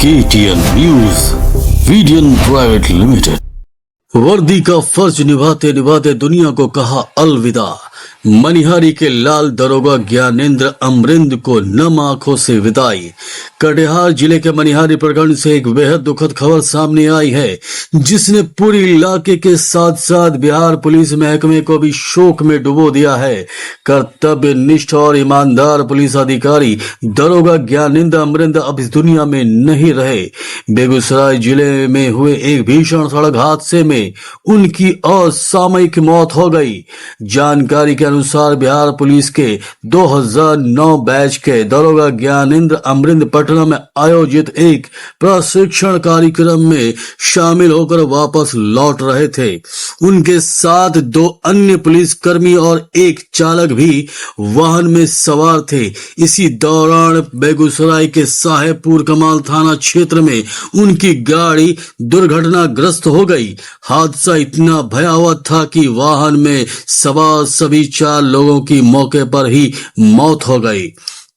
KTN news वीडियन private limited. वर्दी का फर्ज निभाते निभाते दुनिया को कहा अलविदा। मनिहारी के लाल दरोगा ज्ञानेंद्र अमरिंद को नम आंखों से विदाई। कटिहार जिले के मनिहारी प्रखंड से एक बेहद दुखद खबर सामने आई है, जिसने पूरे इलाके के साथ साथ बिहार पुलिस महकमे को भी शोक में डुबो दिया है। कर्तव्यनिष्ठ और ईमानदार पुलिस अधिकारी दरोगा ज्ञानेंद्र अमरिंद अब इस दुनिया में नहीं रहे। बेगूसराय जिले में हुए एक भीषण सड़क हादसे में उनकी असामयिक मौत हो गई। जानकारी के अनुसार बिहार पुलिस के 2009 बैच के दरोगा ज्ञानेंद्र अमरिंद पटना में आयोजित एक प्रशिक्षण कार्यक्रम में शामिल होकर वापस लौट रहे थे। उनके साथ 2 अन्य पुलिसकर्मी और एक चालक भी वाहन में सवार थे। इसी दौरान बेगूसराय के साहेबपुर कमाल थाना क्षेत्र में उनकी गाड़ी दुर्घटनाग्रस्त हो गई। हादसा इतना भयावह था कि वाहन में सवार सभी 4 लोगों की मौके पर ही मौत हो गई।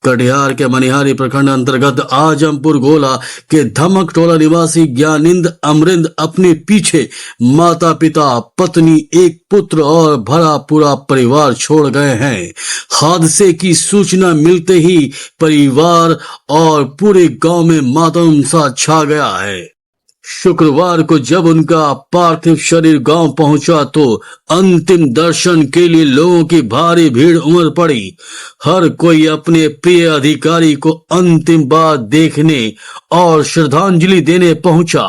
कटिहार के मनिहारी प्रखंड अंतर्गत आजमपुर गोला के धमक टोला निवासी ज्ञानेंद्र अमरिंद अपने पीछे माता पिता, पत्नी, एक पुत्र और भरा पूरा परिवार छोड़ गए हैं। हादसे की सूचना मिलते ही परिवार और पूरे गांव में मातम सा छा गया है। शुक्रवार को जब उनका पार्थिव शरीर गांव पहुंचा तो अंतिम दर्शन के लिए लोगों की भारी भीड़ उमड़ पड़ी। हर कोई अपने प्रिय अधिकारी को अंतिम बार देखने और श्रद्धांजलि देने पहुंचा।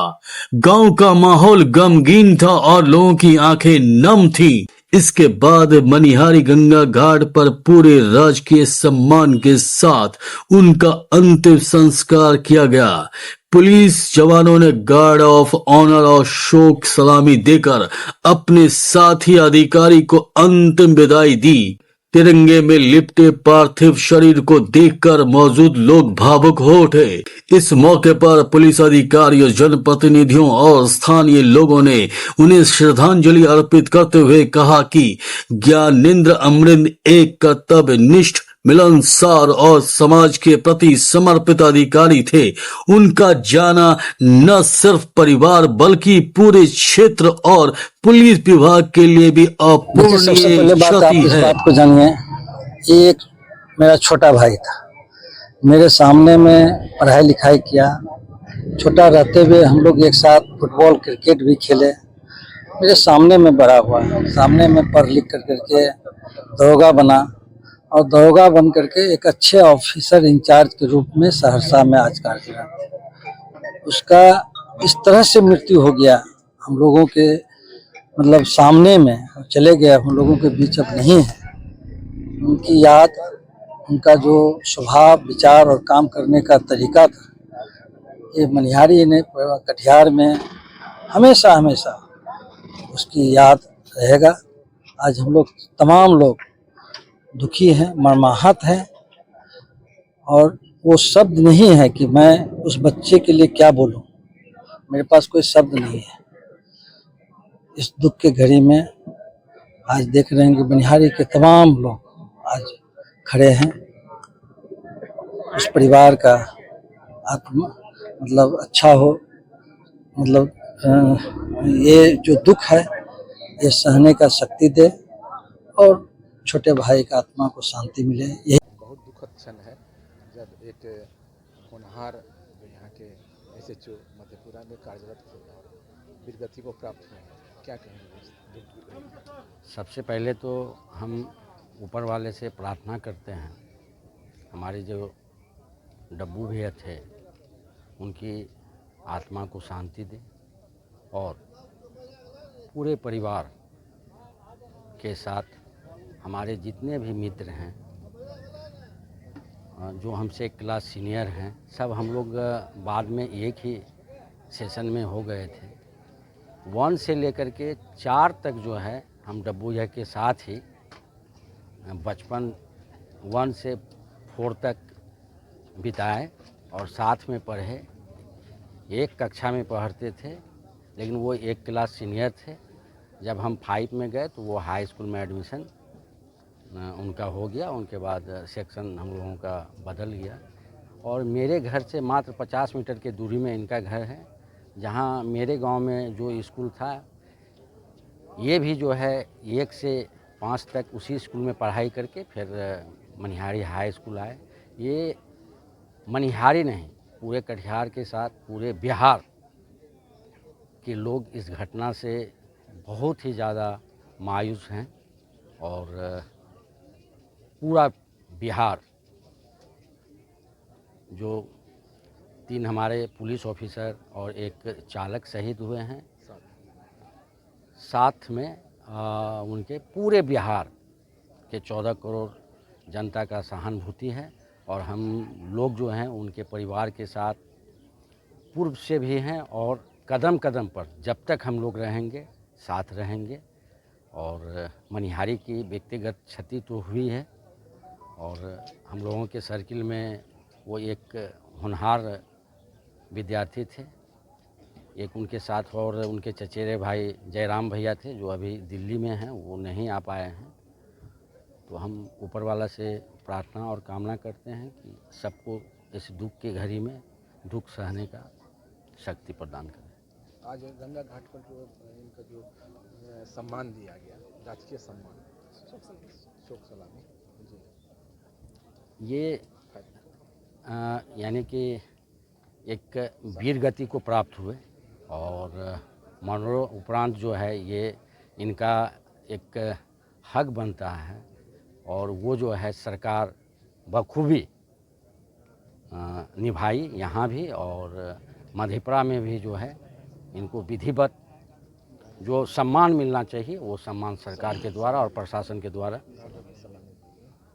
गांव का माहौल गमगीन था और लोगों की आंखें नम थीं। इसके बाद मनिहारी गंगा घाट पर पूरे राजकीय सम्मान के साथ उनका अंतिम संस्कार किया गया। पुलिस जवानों ने गार्ड ऑफ ऑनर और शोक सलामी देकर अपने साथी अधिकारी को अंतिम विदाई दी। तिरंगे में लिपटे पार्थिव शरीर को देखकर मौजूद लोग भावुक हो उठे। इस मौके पर पुलिस अधिकारियों, जनप्रतिनिधियों और स्थानीय लोगों ने उन्हें श्रद्धांजलि अर्पित करते हुए कहा कि ज्ञानेंद्र अमरिंद एक कर्तव्यनिष्ठ, मिलनसार और समाज के प्रति समर्पित अधिकारी थे। उनका जाना न सिर्फ परिवार बल्कि पूरे क्षेत्र और पुलिस विभाग के लिए भी अपूरणीय क्षति है। बात को जानिए, एक मेरा छोटा भाई था, मेरे सामने में पढ़ाई लिखाई किया। छोटा रहते हुए हम लोग एक साथ फुटबॉल, क्रिकेट भी खेले। मेरे सामने में बड़ा हुआ, सामने में पढ़ लिख करके दरोगा बना और दरोगा बन करके एक अच्छे ऑफिसर इंचार्ज के रूप में सहरसा में आज कार्यरत। उसका इस तरह से मृत्यु हो गया हम लोगों के मतलब सामने में, चले गया, हम लोगों के बीच अब नहीं है। उनकी याद, उनका जो स्वभाव, विचार और काम करने का तरीका था, ये मनिहारी ने कटिहार में हमेशा हमेशा उसकी याद रहेगा। आज हम लोग तमाम लोग दुखी हैं, मर्माहत हैं और वो शब्द नहीं है कि मैं उस बच्चे के लिए क्या बोलूं। मेरे पास कोई शब्द नहीं है। इस दुख के घड़ी में आज देख रहे हैं कि बनिहारी के तमाम लोग आज खड़े हैं। उस परिवार का आत्मा मतलब अच्छा हो, मतलब ये जो दुख है ये सहने का शक्ति दे और छोटे भाई का आत्मा को शांति मिले। यही बहुत दुखद क्षण है जब एक होनहार जो यहाँ के SHO मधेपुरा में कार्यरत थे और वीरगति को प्राप्त हुए। क्या कहेंगे? सबसे पहले तो हम ऊपर वाले से प्रार्थना करते हैं, हमारे जो डब्बू भैया थे उनकी आत्मा को शांति दे और पूरे परिवार के साथ हमारे जितने भी मित्र हैं, जो हमसे एक क्लास सीनियर हैं, सब हम लोग बाद में एक ही सेशन में हो गए थे। 1 से लेकर के 4 तक जो है हम डब्बू भैया के साथ ही बचपन 1 से 4 तक बिताए और साथ में पढ़े। एक कक्षा में पढ़ते थे, लेकिन वो एक क्लास सीनियर थे। जब हम 5 में गए तो वो हाई स्कूल में एडमिशन उनका हो गया। उनके बाद सेक्शन हम लोगों का बदल गया और मेरे घर से मात्र 50 मीटर की दूरी में इनका घर है। जहाँ मेरे गांव में जो स्कूल था, ये भी जो है 1 से 5 तक उसी स्कूल में पढ़ाई करके फिर मनिहारी हाई स्कूल आए। ये मनिहारी नहीं, पूरे कटिहार के साथ पूरे बिहार के लोग इस घटना से बहुत ही ज़्यादा मायूस हैं और पूरा बिहार, जो 3 हमारे पुलिस ऑफिसर और एक चालक शहीद हुए हैं, साथ में उनके पूरे बिहार के 14 करोड़ जनता का सहानुभूति है। और हम लोग जो हैं उनके परिवार के साथ पूर्व से भी हैं और कदम कदम पर जब तक हम लोग रहेंगे साथ रहेंगे। और मनिहारी की व्यक्तिगत क्षति तो हुई है और हम लोगों के सर्किल में वो एक होनहार विद्यार्थी थे। एक उनके साथ और उनके चचेरे भाई जयराम भैया थे जो अभी दिल्ली में हैं, वो नहीं आ पाए हैं। तो हम ऊपर वाला से प्रार्थना और कामना करते हैं कि सबको इस दुख की घड़ी में दुख सहने का शक्ति प्रदान करें। आज गंगा घाट पर जो इनका जो सम्मान दिया गया, राजकीय सम्मान, शोक सलामी जी, ये यानी कि एक वीर गति को प्राप्त हुए और मरणों उपरांत जो है ये इनका एक हक बनता है और वो जो है सरकार बखूबी निभाई यहाँ भी और मधेपुरा में भी जो है इनको विधिवत जो सम्मान मिलना चाहिए वो सम्मान सरकार के द्वारा और प्रशासन के द्वारा।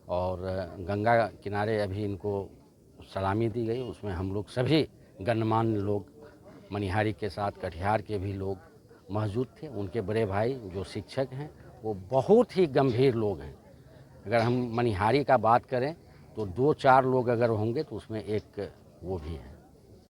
और गंगा किनारे अभी इनको सलामी दी गई, उसमें हम लोग सभी गणमान्य लोग मनिहारी के साथ कटिहार के भी लोग मौजूद थे। उनके बड़े भाई जो शिक्षक हैं वो बहुत ही गंभीर लोग हैं। अगर हम मनिहारी का बात करें तो 2-4 लोग अगर होंगे तो उसमें एक वो भी है।